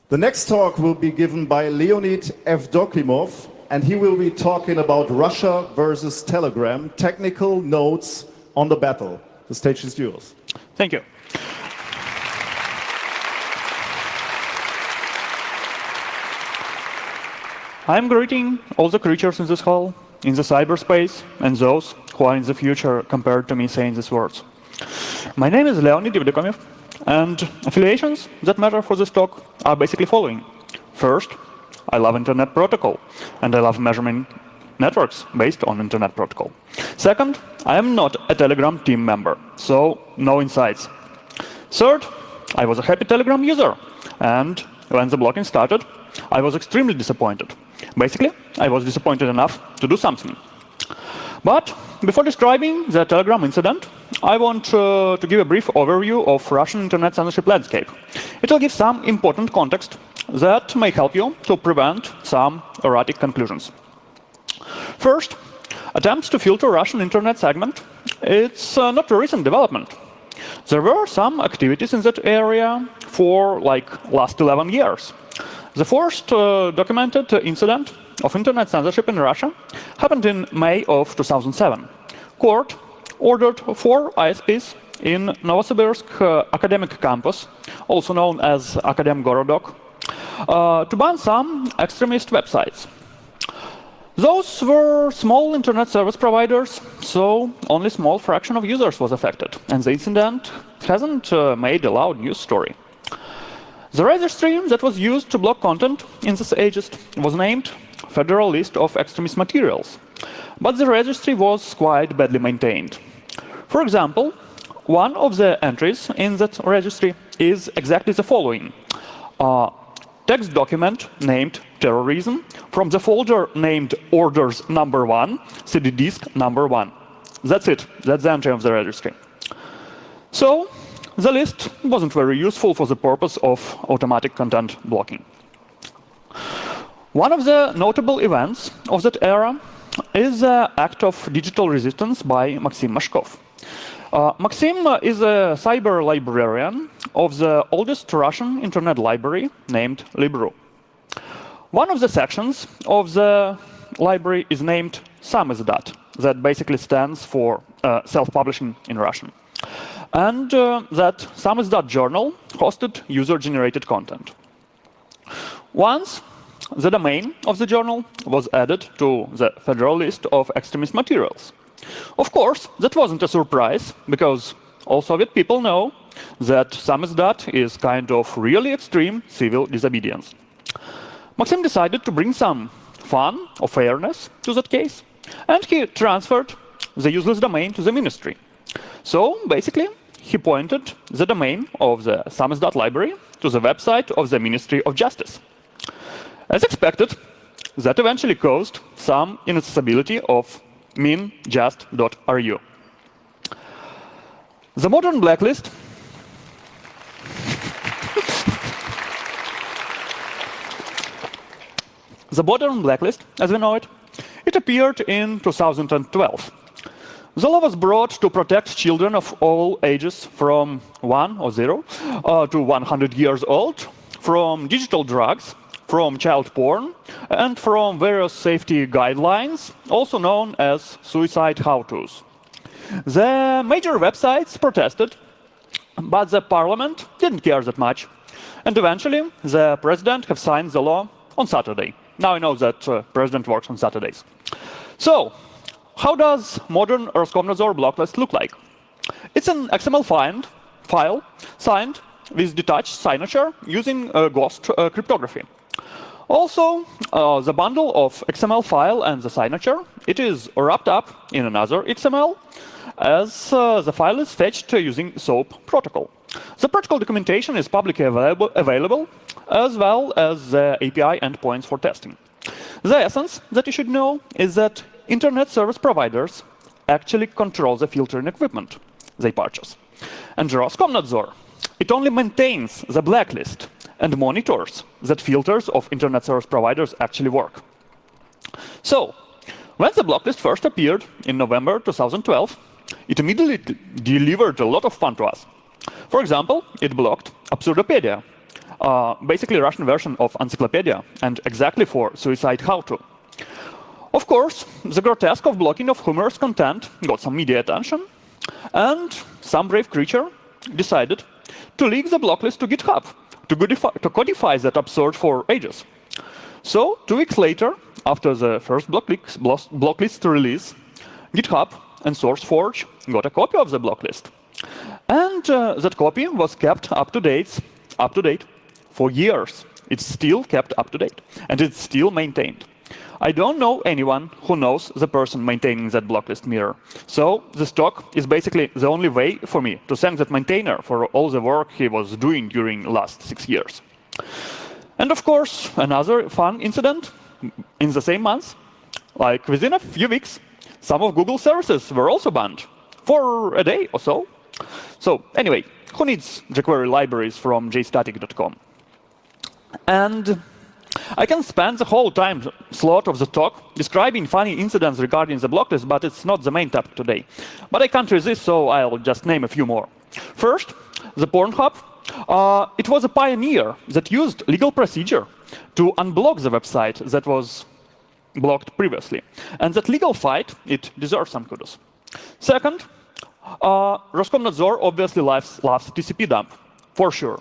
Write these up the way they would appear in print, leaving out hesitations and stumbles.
The next talk will be given by Leonid Evdokimov, and he will be talking about Russia versus Telegram, technical notes on the battle. The stage is yours. Thank you. I'm greeting all the creatures in this hall, in the cyberspace, and those who are in the future compared to me saying these words. My name is Leonid Evdokimov, and affiliations that matter for this talk are basically following. First, I love Internet Protocol, and I love measuring networks based on Internet Protocol. Second, I am not a Telegram team member, so no insights. Third, I was a happy Telegram user, and when the blocking started, I was extremely disappointed. Basically, I was disappointed enough to do something. But before describing the Telegram incident, I want to give a brief overview of Russian internet censorship landscape. It will give some important context that may help you to prevent some erratic conclusions. First, attempts to filter Russian internet segment. It's not a recent development. There were some activities in that area for like last 11 years. The first documented incident of internet censorship in Russia happened in May of 2007. Court ordered 4 ISPs in Novosibirsk academic campus, also known as Akademgorodok, to ban some extremist websites. Those were small internet service providers, so only a small fraction of users was affected, and the incident hasn't made a loud news story. The registry that was used to block content in this aegis was named Federal List of Extremist Materials, but the registry was quite badly maintained. For example, one of the entries in that registry is exactly the following. Text document named terrorism from the folder named orders number 1, CD disk number 1. That's it. That's the entry of the registry. So the list wasn't very useful for the purpose of automatic content blocking. One of the notable events of that era is the act of digital resistance by Maxim Mashkov. Maxim is a cyber librarian of the oldest Russian internet library named Libru. One of the sections of the library is named Samizdat, that basically stands for self-publishing in Russian. And that Samizdat journal hosted user-generated content. Once the domain of the journal was added to the Federal List of Extremist Materials. Of course, that wasn't a surprise, because all Soviet people know that samizdat is kind of really extreme civil disobedience. Maxim decided to bring some fun or fairness to that case, and he transferred the useless domain to the ministry. So basically, he pointed the domain of the samizdat library to the website of the Ministry of Justice. As expected, that eventually caused some inaccessibility of minjust.ru. The modern blacklist as we know it, it appeared in 2012. The law was brought to protect children of all ages from 1 or 0 to 100 years old, from digital drugs, from child porn, and from various safety guidelines, also known as suicide how-tos. The major websites protested, but the parliament didn't care that much. And eventually, the president have signed the law on Saturday. Now I know that president works on Saturdays. So, how does modern Roskomnadzor blocklist look like? It's an XML file signed with detached signature using ghost cryptography. Also, the bundle of XML file and the signature, it is wrapped up in another XML, as the file is fetched using SOAP protocol. The protocol documentation is publicly available, as well as the API endpoints for testing. The essence that you should know is that internet service providers actually control the filtering equipment they purchase. And Roskomnadzor, it only maintains the blacklist and monitors that filters of internet service providers actually work. So, when the blacklist first appeared in November 2012, it immediately delivered a lot of fun to us. For example, it blocked Absurdopedia, basically a Russian version of encyclopedia, and exactly for suicide how-to. Of course, the grotesque of blocking of humorous content got some media attention, and some brave creature decided to leak the block list to GitHub, to codify that absurd for ages. So, 2 weeks later, after the first block list release, GitHub and SourceForge got a copy of the block list. And that copy was kept up to date for years. It's still kept up to date, and it's still maintained. I don't know anyone who knows the person maintaining that block list mirror. So this talk is basically the only way for me to thank that maintainer for all the work he was doing during the last 6 years. And of course, another fun incident in the same month, like within a few weeks, some of Google services were also banned for a day or so. So anyway, who needs jQuery libraries from jstatic.com? And I can spend the whole time slot of the talk describing funny incidents regarding the block list, but it's not the main topic today. But I can't resist, so I'll just name a few more. First, the Pornhub. It was a pioneer that used legal procedure to unblock the website that was blocked previously. And that legal fight, it deserves some kudos. Second, Roskomnadzor obviously loves TCP dump, for sure.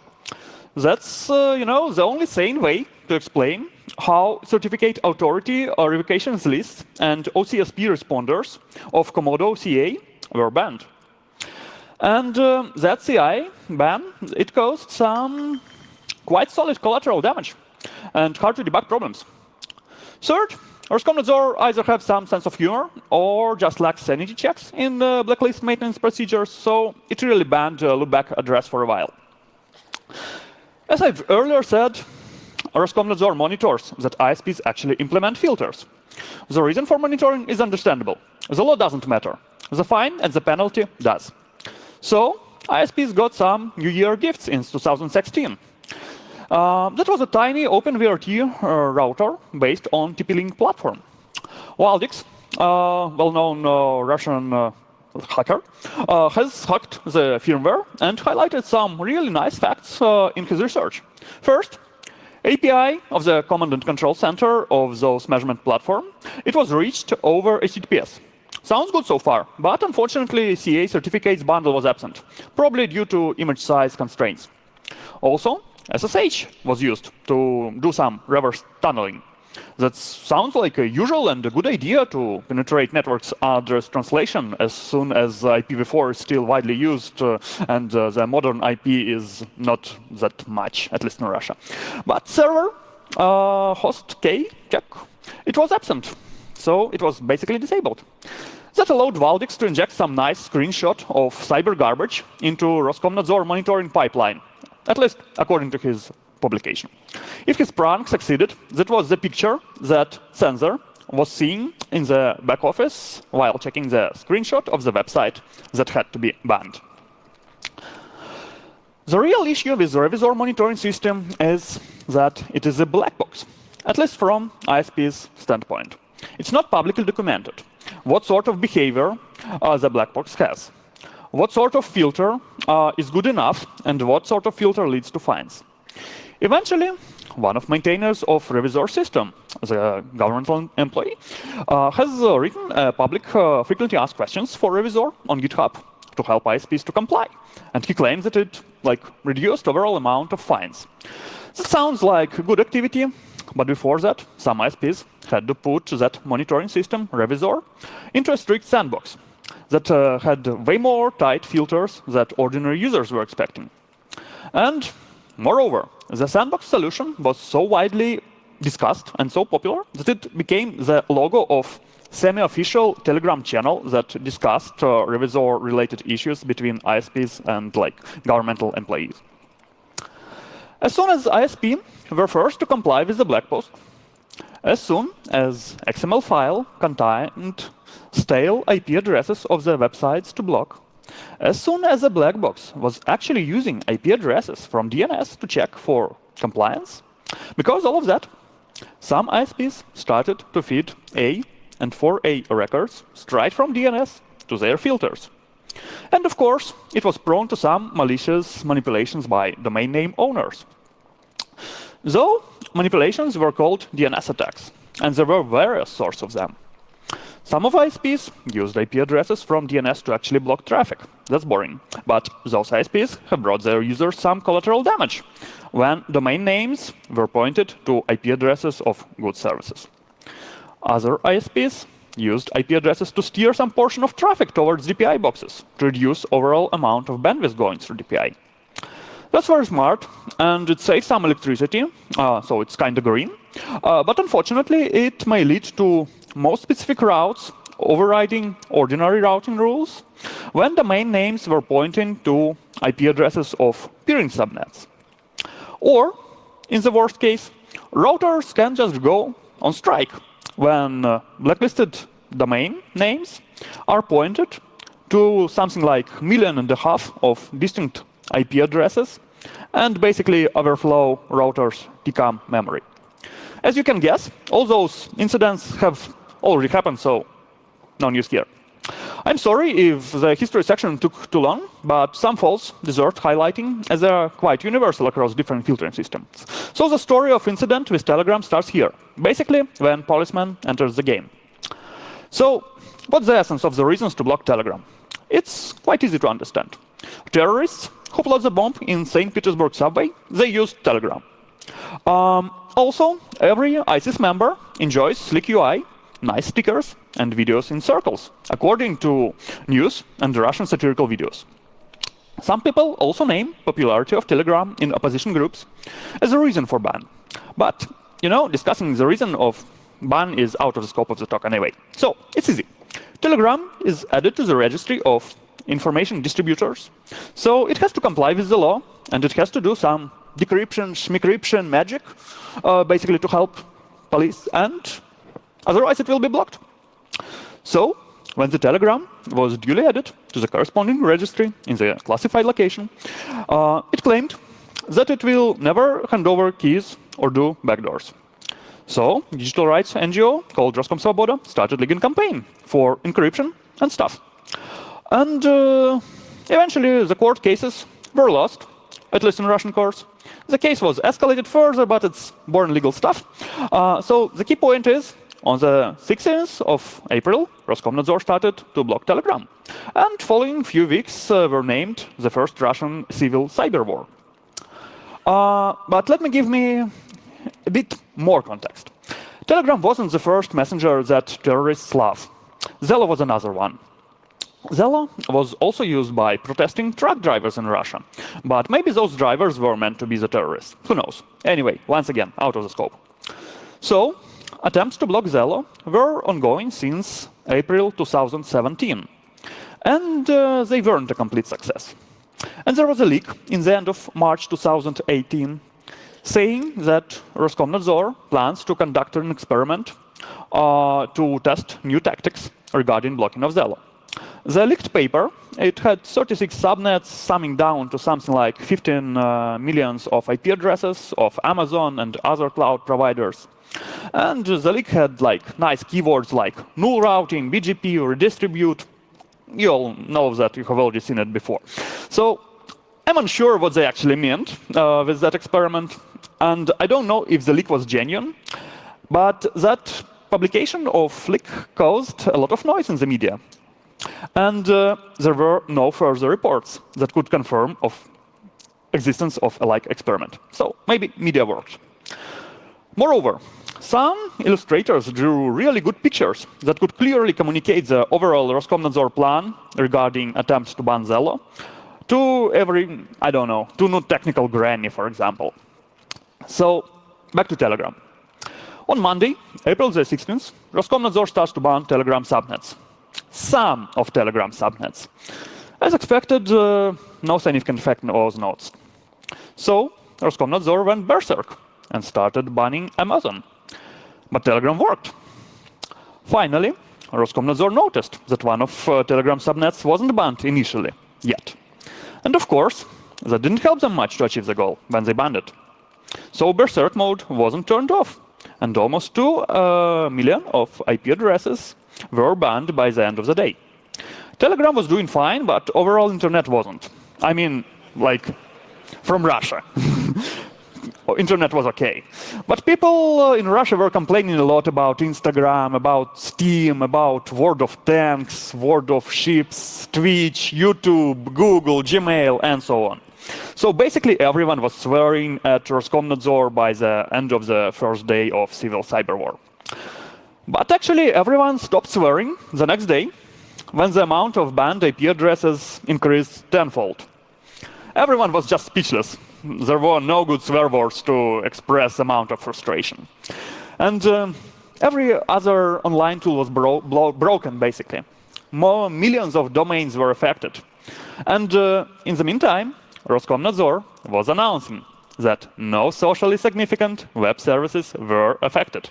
That's the only sane way to explain how certificate authority revocations lists and OCSP responders of Komodo CA were banned. And that CI ban, it caused some quite solid collateral damage and hard to debug problems. Third, Roskomnadzor either have some sense of humor or just lacks sanity checks in blacklist maintenance procedures, so it really banned loopback address for a while. As I've earlier said, Roskomnadzor monitors that ISPs actually implement filters. The reason for monitoring is understandable. The law doesn't matter. The fine and the penalty does. So ISPs got some New Year gifts in 2016. That was a tiny OpenVRT router based on TP-Link platform. Waldix, well-known Russian hacker, has hacked the firmware and highlighted some really nice facts in his research. First, API of the command and control center of those measurement platform, it was reached over HTTPS. Sounds good so far, but unfortunately CA certificates bundle was absent, probably due to image size constraints. Also, SSH was used to do some reverse tunneling. That sounds like a usual and a good idea to penetrate network's address translation as soon as IPv4 is still widely used and the modern IP is not that much, at least in Russia. But server host K check, it was absent, so it was basically disabled. That allowed Waldix to inject some nice screenshot of cyber garbage into Roskomnadzor monitoring pipeline, at least according to his publication. If his prank succeeded, that was the picture that Sensor was seeing in the back office while checking the screenshot of the website that had to be banned. The real issue with the Revisor monitoring system is that it is a black box, at least from ISP's standpoint. It's not publicly documented what sort of behavior the black box has, what sort of filter is good enough, and what sort of filter leads to fines. Eventually, one of maintainers of Revisor system, the governmental employee, has written public frequently asked questions for Revisor on GitHub to help ISPs to comply. And he claims that it reduced overall amount of fines. That sounds like a good activity, but before that, some ISPs had to put that monitoring system, Revisor, into a strict sandbox that had way more tight filters that ordinary users were expecting. And moreover, the sandbox solution was so widely discussed and so popular that it became the logo of semi-official Telegram channel that discussed Revisor-related issues between ISPs and governmental employees. As soon as ISP were forced to comply with the black box, as soon as XML file contained stale IP addresses of the websites to block, as soon as the black box was actually using IP addresses from DNS to check for compliance, because all of that, some ISPs started to feed A and 4A records straight from DNS to their filters. And of course, it was prone to some malicious manipulations by domain name owners. Though manipulations were called DNS attacks, and there were various sorts of them. Some of ISPs used IP addresses from DNS to actually block traffic. That's boring. But those ISPs have brought their users some collateral damage when domain names were pointed to IP addresses of good services. Other ISPs used IP addresses to steer some portion of traffic towards DPI boxes to reduce overall amount of bandwidth going through DPI. That's very smart, and it saves some electricity, so it's kind of green. But unfortunately, it may lead to more specific routes overriding ordinary routing rules when domain names were pointing to IP addresses of peering subnets. Or, in the worst case, routers can just go on strike when blacklisted domain names are pointed to something like 1.5 million of distinct IP addresses and basically overflow routers' TCAM memory. As you can guess, all those incidents have already happened, so no news here. I'm sorry if the history section took too long, but some faults deserve highlighting as they are quite universal across different filtering systems. So the story of incident with Telegram starts here, basically when policeman enters the game. So what's the essence of the reasons to block Telegram? It's quite easy to understand. Terrorists who plot the bomb in St. Petersburg subway, they use Telegram. Also, every ISIS member enjoys slick UI, nice stickers, and videos in circles, according to news and Russian satirical videos. Some people also name popularity of Telegram in opposition groups as a reason for ban. But, you know, discussing the reason of ban is out of the scope of the talk anyway. So, it's easy. Telegram is added to the registry of information distributors, so it has to comply with the law, and it has to do some decryption, schmicryption magic, basically to help police, and otherwise it will be blocked. So, when the Telegram was duly added to the corresponding registry in the classified location, it claimed that it will never hand over keys or do backdoors. So, digital rights NGO called Roskom Svoboda started leading campaign for encryption and stuff. And eventually the court cases were lost, at least in Russian courts. The case was escalated further, but it's boring legal stuff. So the key point is, on the 16th of April, Roskomnadzor started to block Telegram. And following few weeks were named the first Russian civil cyber war. But let me give a bit more context. Telegram wasn't the first messenger that terrorists love. Zello was another one. Zello was also used by protesting truck drivers in Russia. But maybe those drivers were meant to be the terrorists. Who knows? Anyway, once again, out of the scope. So, attempts to block Zello were ongoing since April 2017. And they weren't a complete success. And there was a leak in the end of March 2018 saying that Roskomnadzor plans to conduct an experiment to test new tactics regarding blocking of Zello. The leaked paper, it had 36 subnets summing down to something like 15 millions of IP addresses of Amazon and other cloud providers. And the leak had like nice keywords like null routing, BGP, redistribute. You all know that, you have already seen it before. So I'm unsure what they actually meant with that experiment. And I don't know if the leak was genuine, but that publication of leak caused a lot of noise in the media. And there were no further reports that could confirm of existence of a like experiment. So maybe media worked. Moreover, some illustrators drew really good pictures that could clearly communicate the overall Roskomnadzor plan regarding attempts to ban Zello to every, I don't know, to no technical granny, for example. So, back to Telegram. On Monday, April the 16th, Roskomnadzor starts to ban Telegram subnets. Some of Telegram subnets. As expected, no significant effect was noticed. So, Roskomnadzor went berserk and started banning Amazon. But Telegram worked. Finally, Roskomnadzor noticed that one of Telegram subnets wasn't banned initially, yet. And of course, that didn't help them much to achieve the goal when they banned it. So berserk mode wasn't turned off, and almost 2 million of IP addresses were banned by the end of the day. Telegram was doing fine, but overall internet wasn't. I mean, like, from Russia. internet was okay. But people in Russia were complaining a lot about Instagram, about Steam, about World of Tanks, World of Ships, Twitch, YouTube, Google, Gmail, and so on. So basically everyone was swearing at Roskomnadzor by the end of the first day of civil cyber war. But actually everyone stopped swearing the next day when the amount of banned IP addresses increased tenfold. Everyone was just speechless. There were no good swear words to express the amount of frustration. And every other online tool was broken, basically. Millions of domains were affected. And in the meantime, Roskomnadzor was announcing that no socially significant web services were affected.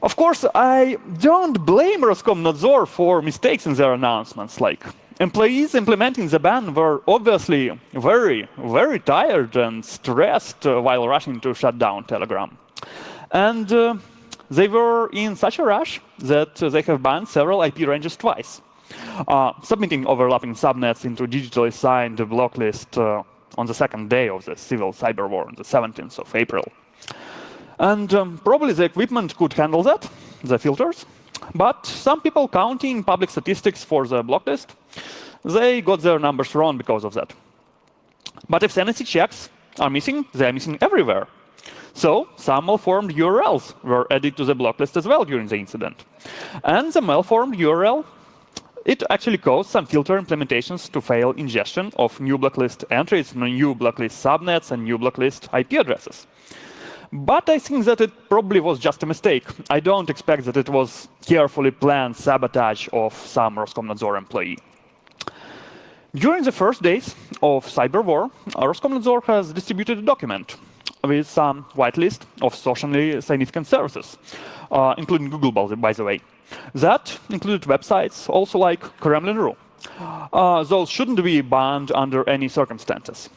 Of course, I don't blame Roskomnadzor for mistakes in their announcements. Like, employees implementing the ban were obviously very, very tired and stressed while rushing to shut down Telegram. And they were in such a rush that they have banned several IP ranges twice, submitting overlapping subnets into digitally signed block list on the second day of the civil cyber war, on the 17th of April. And probably the equipment could handle that, the filters. But some people counting public statistics for the block list, they got their numbers wrong because of that. But if sanity checks are missing, they are missing everywhere. So some malformed URLs were added to the block list as well during the incident. And the malformed URL, it actually caused some filter implementations to fail ingestion of new blacklist entries, new blacklist subnets, and new blacklist IP addresses. But I think that it probably was just a mistake. I don't expect that it was carefully planned sabotage of some Roskomnadzor employee. During the first days of cyber war, Roskomnadzor has distributed a document with some whitelist of socially significant services, including Google, by the way. That included websites also like Kremlin.ru. Those shouldn't be banned under any circumstances.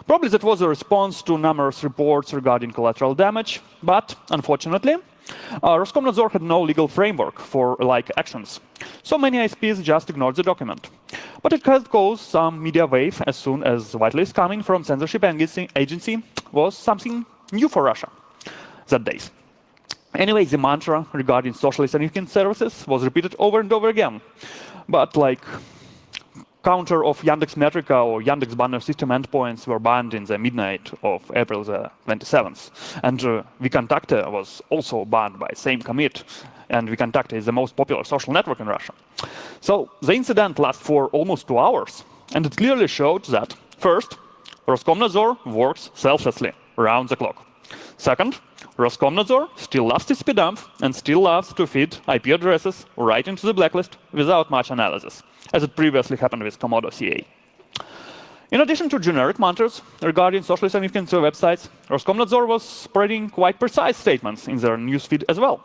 Probably that was a response to numerous reports regarding collateral damage, but unfortunately, Roskomnadzor had no legal framework for like actions. So many ISPs just ignored the document. But it has caused some media wave as soon as whitelist coming from censorship agency was something new for Russia that days. Anyway, the mantra regarding socially significant services was repeated over and over again. But like counter of Yandex Metrica or Yandex banner system endpoints were banned in the midnight of April the 27th. And vKontakte was also banned by same commit. And vKontakte is the most popular social network in Russia. So the incident lasted for almost 2 hours. And it clearly showed that, first, Roskomnadzor works selflessly, round the clock. Second, Roskomnadzor still loves to speed up and still loves to feed IP addresses right into the blacklist without much analysis, as it previously happened with Komodo CA. In addition to generic mantras regarding socially significant websites, Roskomnadzor was spreading quite precise statements in their newsfeed as well.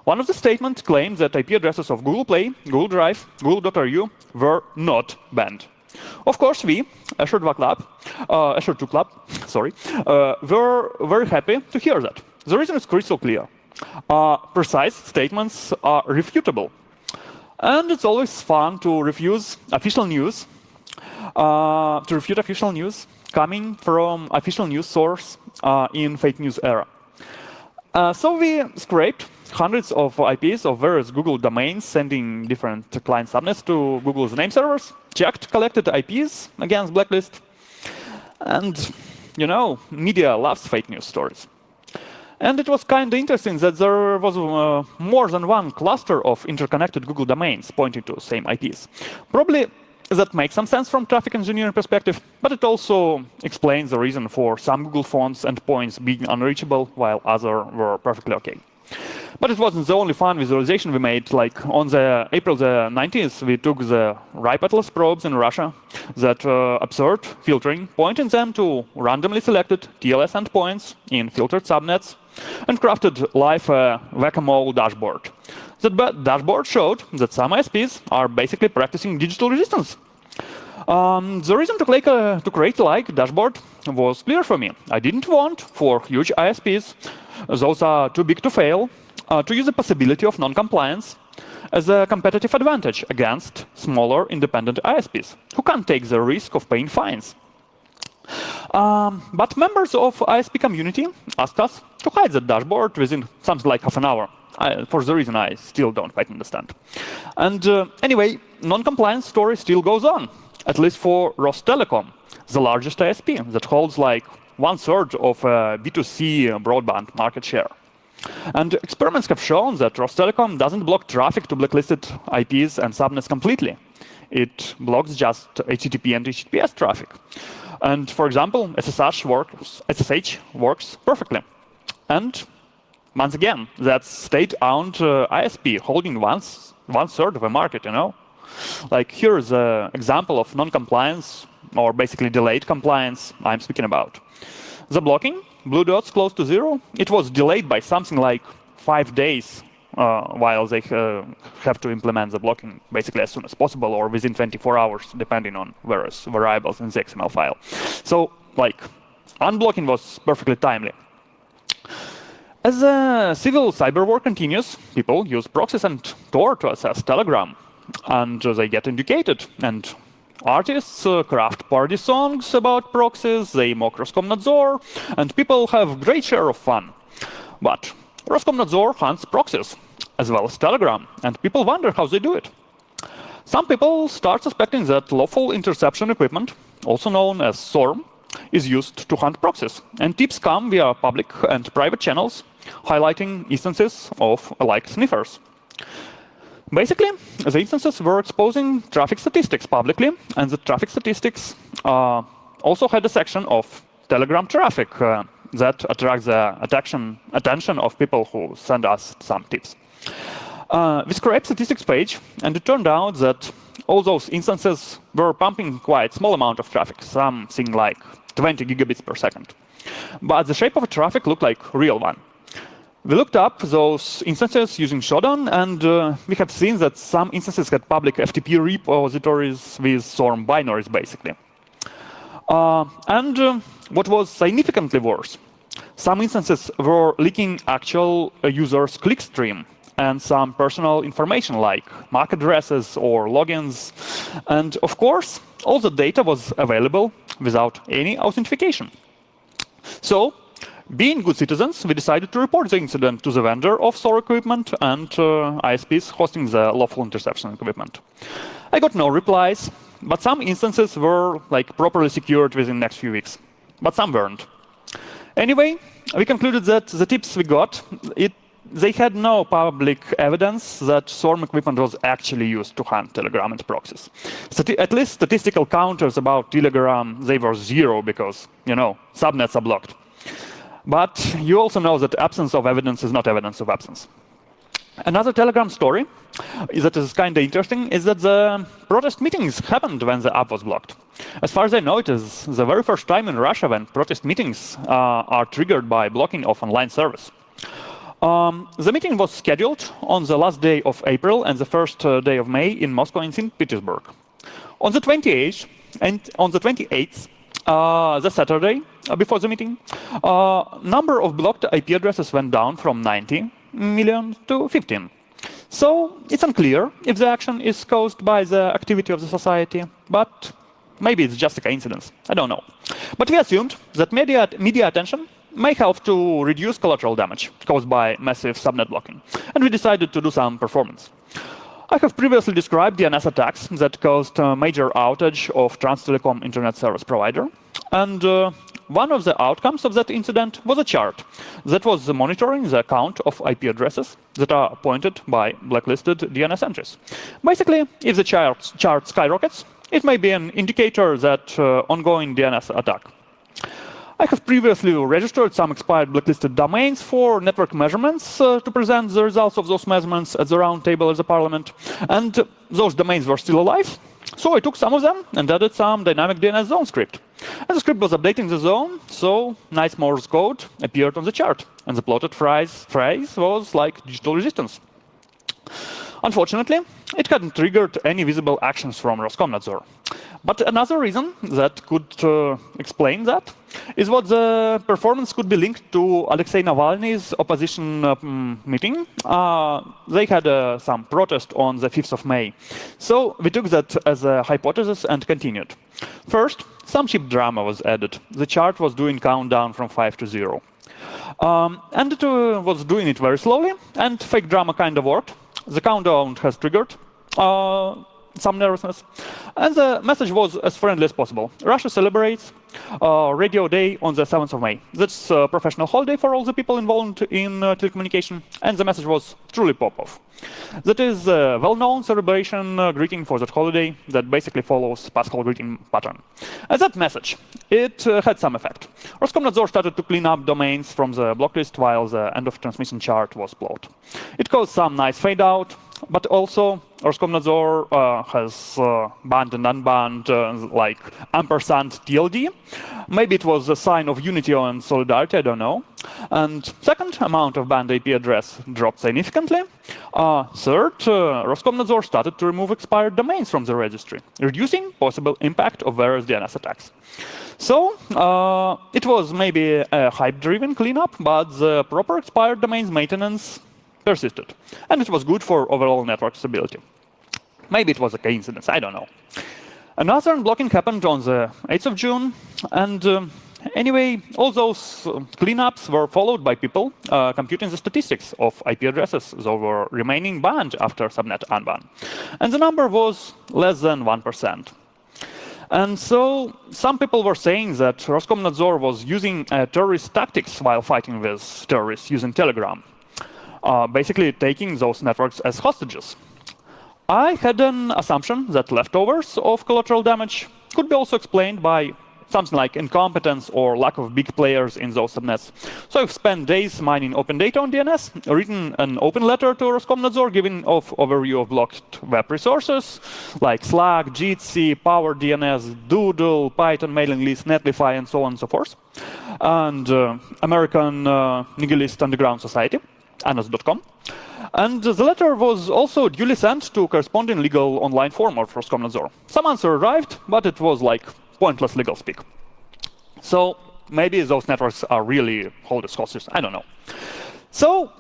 One of the statements claimed that IP addresses of Google Play, Google Drive, Google.ru were not banned. Of course, we, Azure 2 Club, were very happy to hear that. The reason is crystal clear. Precise statements are refutable. And it's always fun to refute official news coming from official news source in fake news era. So we scraped hundreds of IPs of various Google domains, sending different client subnets to Google's name servers, checked collected IPs against blacklist. And, you know, media loves fake news stories. And it was kind of interesting that there was more than one cluster of interconnected Google domains pointing to the same IPs. Probably that makes some sense from traffic engineering perspective, but it also explains the reason for some Google fonts and points being unreachable while others were perfectly okay. But it wasn't the only fun visualization we made. Like on the April the 19th, we took the RIPE Atlas probes in Russia that observed filtering, pointing them to randomly selected TLS endpoints in filtered subnets, and crafted live whack-a-mole dashboard. The dashboard showed that some ISPs are basically practicing digital resistance. The reason to create a like dashboard was clear for me. I didn't want for huge ISPs, those are too big to fail, to use the possibility of non-compliance as a competitive advantage against smaller independent ISPs who can't take the risk of paying fines. But members of ISP community asked us to hide the dashboard within something like half an hour, for the reason I still don't quite understand. And anyway, non-compliance story still goes on, at least for Rostelecom, the largest ISP that holds like 1/3 of B2C broadband market share. And experiments have shown that Rostelecom doesn't block traffic to blacklisted IPs and subnets completely. It blocks just HTTP and HTTPS traffic. And for example, SSH works perfectly. And once again, that's state-owned ISP holding 1/3 of the market, you know? Like here's an example of non-compliance, or basically delayed compliance I'm speaking about. The blocking, blue dots close to 0, it was delayed by something like 5 days while they have to implement the blocking basically as soon as possible or within 24 hours, depending on various variables in the XML file. So, like, unblocking was perfectly timely. As civil cyber war continues, people use proxies and Tor to access Telegram, and they get indicated. And artists craft party songs about proxies, they mock Roskomnadzor, and people have great share of fun. But Roskomnadzor hunts proxies, as well as Telegram, and people wonder how they do it. Some people start suspecting that lawful interception equipment, also known as SORM, is used to hunt proxies, and tips come via public and private channels, highlighting instances of alike sniffers. Basically, the instances were exposing traffic statistics publicly, and the traffic statistics also had a section of Telegram traffic that attracts the attention of people who send us some tips. We scraped statistics page, and it turned out that all those instances were pumping quite small amount of traffic, something like 20 gigabits per second. But the shape of the traffic looked like a real one. We looked up those instances using Shodan, and we have seen that some instances had public FTP repositories with SORM binaries, basically. What was significantly worse, some instances were leaking actual users' clickstream and some personal information like MAC addresses or logins. And of course, all the data was available without any authentication. So, being good citizens, we decided to report the incident to the vendor of SOR equipment and ISPs hosting the lawful interception equipment. I got no replies, but some instances were like properly secured within the next few weeks, but some weren't. Anyway, we concluded that the tips we got, they had no public evidence that SORM equipment was actually used to hunt Telegram and proxies. At least statistical counters about Telegram, they were 0 because, you know, subnets are blocked. But you also know that absence of evidence is not evidence of absence. Another Telegram story that is kind of interesting is that the protest meetings happened when the app was blocked. As far as I know, it is the very first time in Russia when protest meetings are triggered by blocking of online service. The meeting was scheduled on the last day of April and the first day of May in Moscow and St. Petersburg. On the 28th and on the 28th, the Saturday before the meeting, number of blocked IP addresses went down from 90 million to 15. So it's unclear if the action is caused by the activity of the society, but maybe it's just a coincidence. I don't know. But we assumed that media attention may help to reduce collateral damage caused by massive subnet blocking, and we decided to do some performance. I have previously described DNS attacks that caused a major outage of Trans-Telecom internet service provider. And one of the outcomes of that incident was a chart that was monitoring the count of IP addresses that are pointed by blacklisted DNS entries. Basically, if the chart skyrockets, it may be an indicator that ongoing DNS attack. I have previously registered some expired blacklisted domains for network measurements to present the results of those measurements at the roundtable at the parliament. And those domains were still alive. So I took some of them and added some dynamic DNS zone script. And the script was updating the zone, so nice Morse code appeared on the chart. And the plotted phrase was like digital resistance. Unfortunately, it hadn't triggered any visible actions from Roskomnadzor. But another reason that could explain that is what the performance could be linked to Alexei Navalny's opposition meeting. They had some protest on the 5th of May. So we took that as a hypothesis and continued. First, some cheap drama was added. The chart was doing countdown from 5 to 0. And it was doing it very slowly, and fake drama kind of worked. The countdown has triggered some nervousness. And the message was as friendly as possible. Russia celebrates Radio Day on the 7th of May. That's a professional holiday for all the people involved in telecommunication. And the message was truly pop-off. That is a well-known celebration greeting for that holiday that basically follows Paschal greeting pattern. And that message, it had some effect. Roskomnadzor started to clean up domains from the blocklist while the end of transmission chart was plowed. It caused some nice fade out, but also Roskomnadzor has banned and unbanned like ampersand TLD. Maybe it was a sign of unity and solidarity, I don't know. And second, amount of banned IP address dropped significantly. Third, Roskomnadzor started to remove expired domains from the registry, reducing possible impact of various DNS attacks. So it was maybe a hype-driven cleanup, but the proper expired domains maintenance persisted. And it was good for overall network stability. Maybe it was a coincidence, I don't know. Another unblocking happened on the 8th of June, and anyway, all those cleanups were followed by people computing the statistics of IP addresses that were remaining banned after subnet unban. And the number was less than 1%. And so some people were saying that Roskomnadzor was using terrorist tactics while fighting with terrorists using Telegram, basically taking those networks as hostages. I had an assumption that leftovers of collateral damage could be also explained by something like incompetence or lack of big players in those subnets. So I've spent days mining open data on DNS, written an open letter to Roskomnadzor giving an overview of blocked web resources like Slack, Jitsi, PowerDNS, Doodle, Python mailing list, Netlify, and so on and so forth. And American Nihilist Underground Society, anos.com. And the letter was also duly sent to corresponding legal online forum of Roskomnadzor. Some answer arrived, but it was like pointless legal speak. So maybe those networks are really hold as hostages, I don't know. So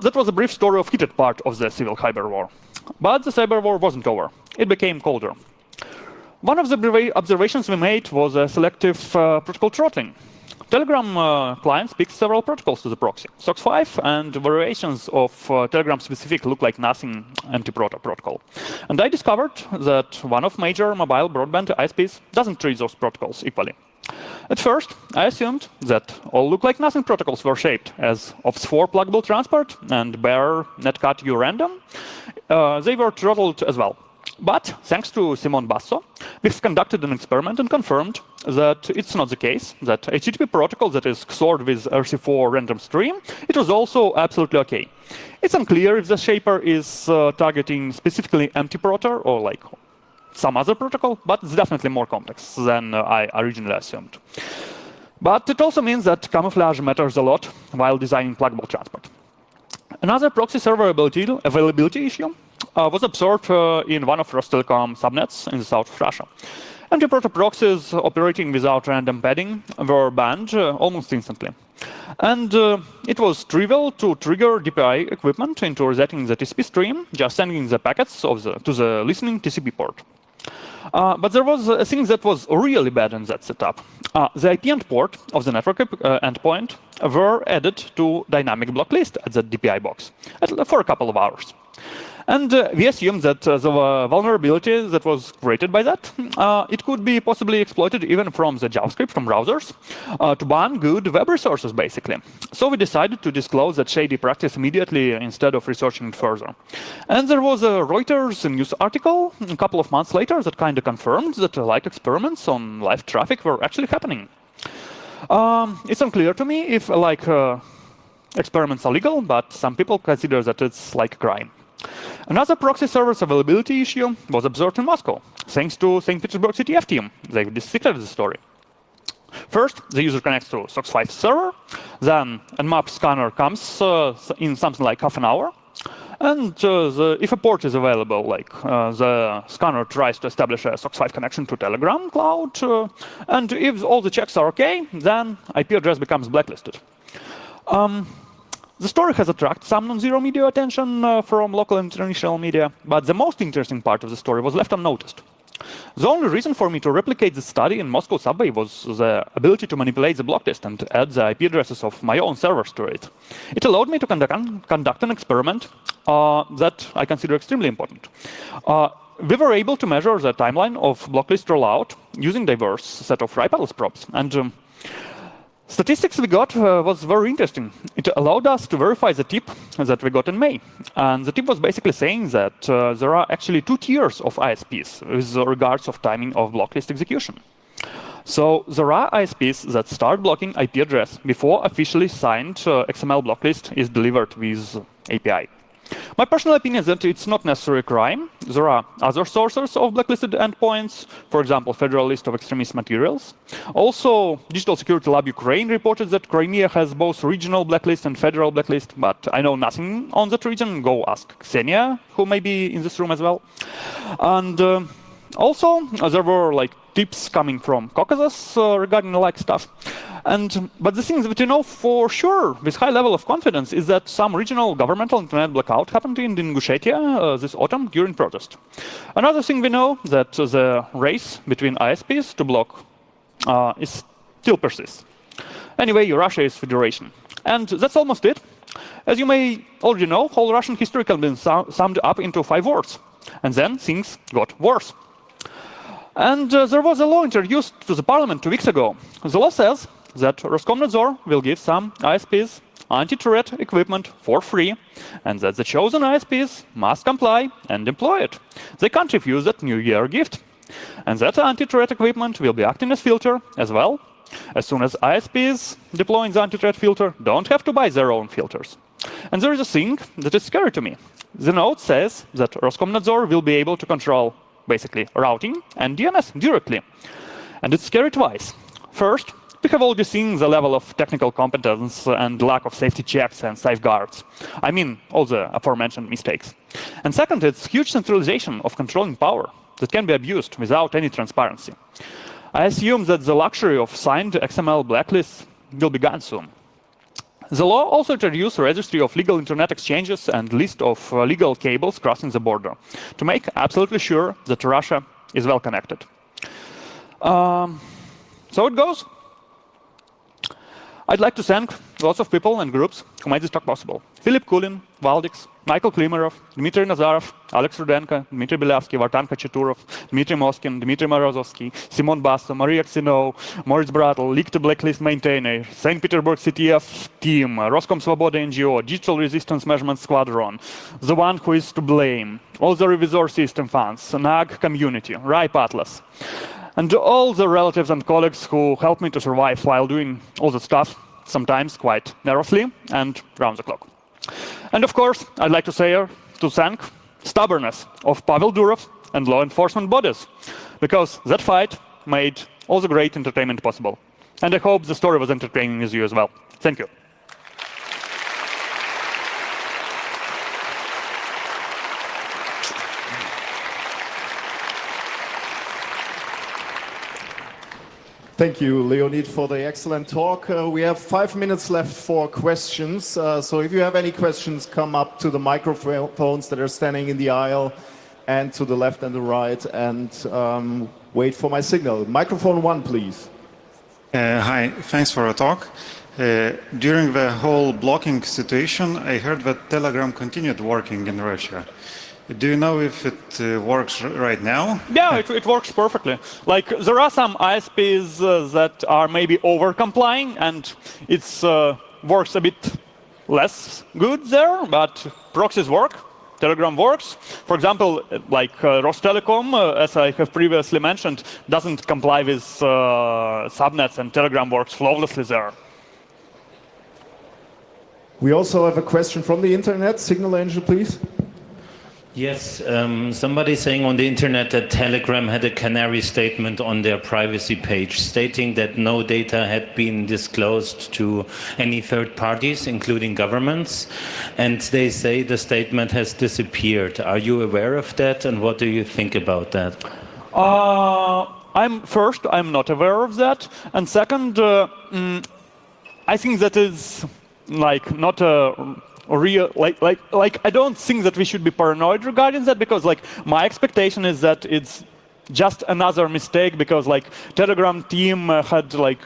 that was a brief story of heated part of the civil cyber war. But the cyber war wasn't over. It became colder. One of the observations we made was a selective protocol throttling. Telegram clients picked several protocols to the proxy. SOX5 and variations of Telegram-specific look like nothing anti-proto protocol. And I discovered that one of major mobile broadband ISPs doesn't treat those protocols equally. At first, I assumed that all look like nothing protocols were shaped as OPS4 pluggable transport and bare netcat urandom. They were throttled as well. But thanks to Simon Basso, we've conducted an experiment and confirmed that it's not the case, that HTTP protocol that is XORed with RC4 random stream, it was also absolutely OK. It's unclear if the shaper is targeting specifically empty protor or like some other protocol, but it's definitely more complex than I originally assumed. But it also means that camouflage matters a lot while designing pluggable transport. Another proxy server availability issue was observed in one of Rostelecom subnets in the south of Russia. Empty proto proxies operating without random padding were banned almost instantly. And it was trivial to trigger DPI equipment into resetting the TCP stream, just sending the packets to the listening TCP port. But there was a thing that was really bad in that setup. The IP end port of the network endpoint were added to dynamic block list at the DPI box for a couple of hours. And we assumed that the vulnerability that was created by that, it could be possibly exploited even from the JavaScript from browsers to ban good web resources, basically. So we decided to disclose that shady practice immediately instead of researching it further. And there was a Reuters news article a couple of months later that kind of confirmed that like experiments on live traffic were actually happening. It's unclear to me if like experiments are legal, but some people consider that it's like a crime. Another proxy server's availability issue was observed in Moscow, thanks to St. Petersburg CTF team. They dissected the story. First, the user connects to SOX5 server, then a map scanner comes in something like half an hour, And if a port is available, like the scanner tries to establish a SOX5 connection to Telegram cloud, and if all the checks are OK, then IP address becomes blacklisted. The story has attracted some non-zero media attention from local and international media, but the most interesting part of the story was left unnoticed. The only reason for me to replicate the study in Moscow subway was the ability to manipulate the block list and add the IP addresses of my own servers to it. It allowed me to conduct an experiment that I consider extremely important. We were able to measure the timeline of block list rollout using diverse set of RIPALS probes. And statistics we got was very interesting. It allowed us to verify the tip that we got in May. And the tip was basically saying that there are actually 2 tiers of ISPs with regards of timing of block list execution. So there are ISPs that start blocking IP address before officially signed XML block list is delivered with API. My personal opinion is that it's not necessarily a crime. There are other sources of blacklisted endpoints, for example, Federal List of Extremist Materials. Also, Digital Security Lab Ukraine reported that Crimea has both regional blacklist and federal blacklist, but I know nothing on that region. Go ask Ksenia, who may be in this room as well. And also, there were like tips coming from Caucasus regarding the like stuff. But the thing that we know for sure with high level of confidence is that some regional governmental internet blackout happened in Ingushetia this autumn during protest. Another thing we know that the race between ISPs to block still persists. Anyway, Russia is federation. And that's almost it. As you may already know, whole Russian history can be summed up into 5 words. And then things got worse. And there was a law introduced to the parliament 2 weeks ago. The law says that Roskomnadzor will give some ISPs anti-threat equipment for free, and that the chosen ISPs must comply and deploy it. They can't refuse that New Year gift. And that anti-threat equipment will be acting as filter as well, as soon as ISPs deploying the anti-threat filter don't have to buy their own filters. And there is a thing that is scary to me. The note says that Roskomnadzor will be able to control basically routing and DNS directly. And it's scary twice. First, we have already seen the level of technical competence and lack of safety checks and safeguards. I mean, all the aforementioned mistakes. And second, it's huge centralization of controlling power that can be abused without any transparency. I assume that the luxury of signed XML blacklists will be gone soon. The law also introduced a registry of legal internet exchanges and list of legal cables crossing the border to make absolutely sure that Russia is well connected. So it goes. I'd like to thank lots of people and groups who made this talk possible. Philip Kulin, Valdix, Michael Klimerov, Dmitry Nazarov, Alex Rudenko, Dmitry Belavsky, Vartan Khachaturov, Dmitry Moskin, Dmitry Morozovsky, Simon Basso, Maria Xino, Moritz Bratl, Leaked Blacklist Maintainer, St. Petersburg CTF Team, Roscom Svoboda NGO, Digital Resistance Measurement Squadron, The One Who Is to Blame, all the Revisor System fans, NAG Community, RIPE Atlas, and all the relatives and colleagues who helped me to survive while doing all the stuff, sometimes quite nervously and round the clock. And of course, I'd like to thank stubbornness of Pavel Durov and law enforcement bodies, because that fight made all the great entertainment possible. And I hope the story was entertaining with you as well. Thank you. Thank you, Leonid, for the excellent talk. We have 5 minutes left for questions. So if you have any questions, come up to the microphones that are standing in the aisle and to the left and the right, and wait for my signal. Microphone 1, please. Hi, thanks for a talk. During the whole blocking situation, I heard that Telegram continued working in Russia. Do you know if it works right now? Yeah, it works perfectly. Like, there are some ISPs that are maybe over-complying, and it works a bit less good there, but proxies work. Telegram works. For example, like Rostelecom, as I have previously mentioned, doesn't comply with subnets, and Telegram works flawlessly there. We also have a question from the internet. Signal Angel, please. Yes, somebody saying on the internet that Telegram had a canary statement on their privacy page stating that no data had been disclosed to any third parties, including governments, and they say the statement has disappeared. Are you aware of that, and what do you think about that? I'm not aware of that, and second, I think that is like not a real I don't think that we should be paranoid regarding that, because like my expectation is that it's just another mistake, because like Telegram team had like,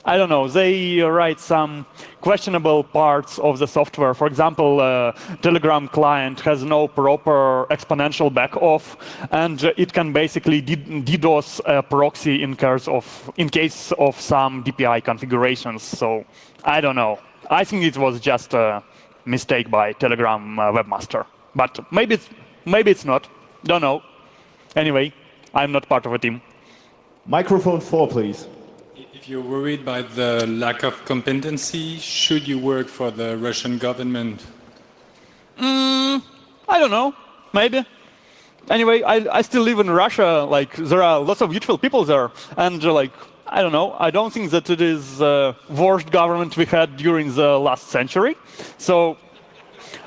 I don't know, they write some questionable parts of the software. For example, Telegram client has no proper exponential backoff, and it can basically DDoS a proxy in case of some DPI configurations. So I don't know. I think it was just a mistake by Telegram webmaster, but maybe it's not. Don't know. Anyway, I'm not part of a team. Microphone 4, please. If you're worried by the lack of competency, should you work for the Russian government? I don't know. Maybe. Anyway, I still live in Russia. Like, there are lots of beautiful people there, and like, I don't know. I don't think that it is the worst government we had during the last century. So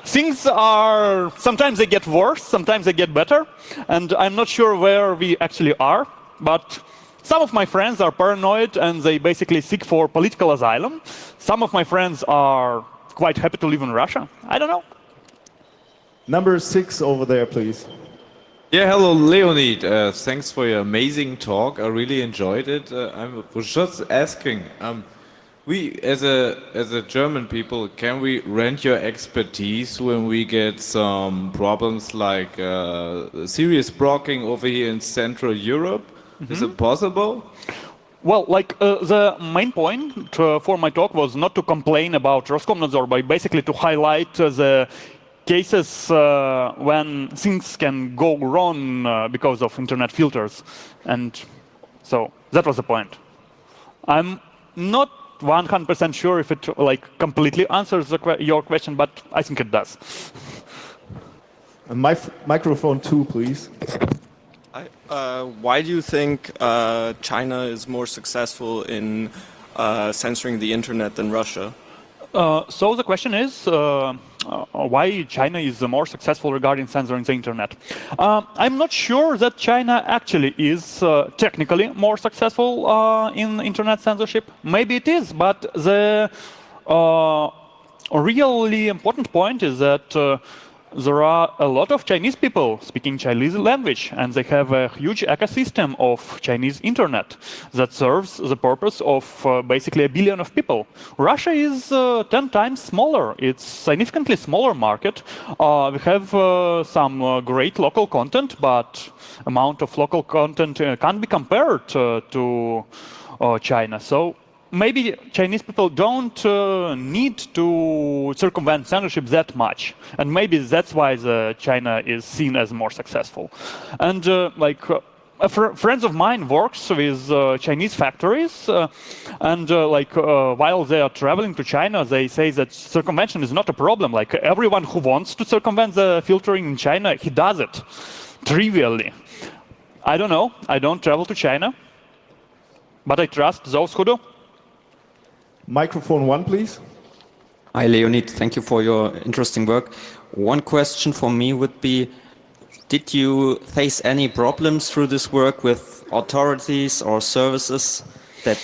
things are, sometimes they get worse, sometimes they get better, and I'm not sure where we actually are, but some of my friends are paranoid and they basically seek for political asylum. Some of my friends are quite happy to live in Russia. I don't know. Number 6 over there, please. Yeah, hello, Leonid. Thanks for your amazing talk. I really enjoyed it. I was just asking, we as a German people, can we rent your expertise when we get some problems like serious blocking over here in Central Europe? Is it possible? Well, like the main point for my talk was not to complain about Roskomnadzor, but basically to highlight the cases when things can go wrong because of internet filters. And so that was the point. I'm not 100% sure if it like completely answers your question, but I think it does. Microphone 2, please. Why do you think China is more successful in censoring the internet than Russia? So the question is why China is more successful regarding censoring the internet. I'm not sure that China actually is technically more successful in internet censorship. Maybe it is, but the really important point is that there are a lot of Chinese people speaking Chinese language, and they have a huge ecosystem of Chinese internet that serves the purpose of basically 1 billion of people. Russia is 10 times smaller. It's a significantly smaller market. We have some great local content, but amount of local content can't be compared to China. So maybe Chinese people don't need to circumvent censorship that much, and maybe that's why China is seen as more successful. And friends of mine works with Chinese factories, and while they are traveling to China, they say that circumvention is not a problem. Like everyone who wants to circumvent the filtering in China, he does it trivially. I don't know. I don't travel to China, but I trust those who do. Microphone 1, please. Hi, Leonid. Thank you for your interesting work. One question for me would be, did you face any problems through this work with authorities or services that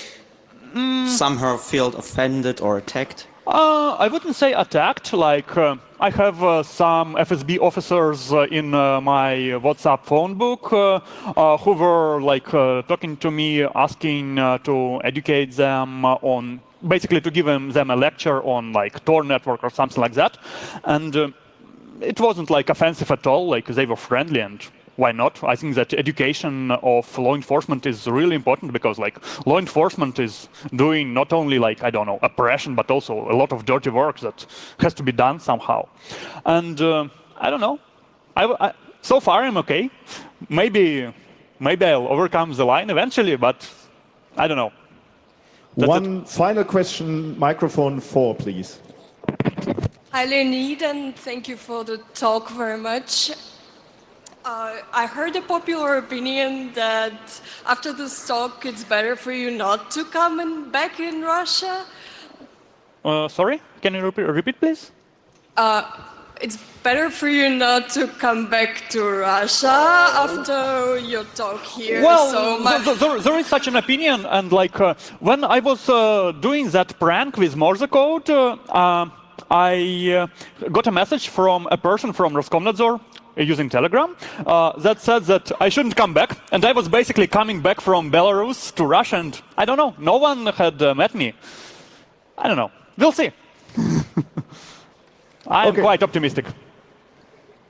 somehow felt offended or attacked? I wouldn't say attacked. Like I have some FSB officers in my WhatsApp phone book who were like talking to me, asking to educate them on, basically to give them a lecture on like Tor network or something like that. And it wasn't like offensive at all. Like they were friendly, and why not? I think that education of law enforcement is really important, because like law enforcement is doing not only like, I don't know, oppression, but also a lot of dirty work that has to be done somehow. And I don't know. So far I'm okay. Maybe I'll overcome the line eventually, but I don't know. One final question, microphone 4, please. Hi, Leonid, and thank you for the talk very much. I heard a popular opinion that after this talk, it's better for you not to come back in Russia. Sorry, can you repeat, please? It's better for you not to come back to Russia after your talk here. Well, so there is such an opinion, and like when I was doing that prank with Morse code, I got a message from a person from Roskomnadzor using Telegram that said that I shouldn't come back, and I was basically coming back from Belarus to Russia, and I don't know, no one had met me. I don't know. We'll see. I'm quite optimistic.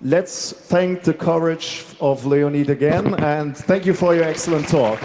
Let's thank the courage of Leonid again, and thank you for your excellent talk.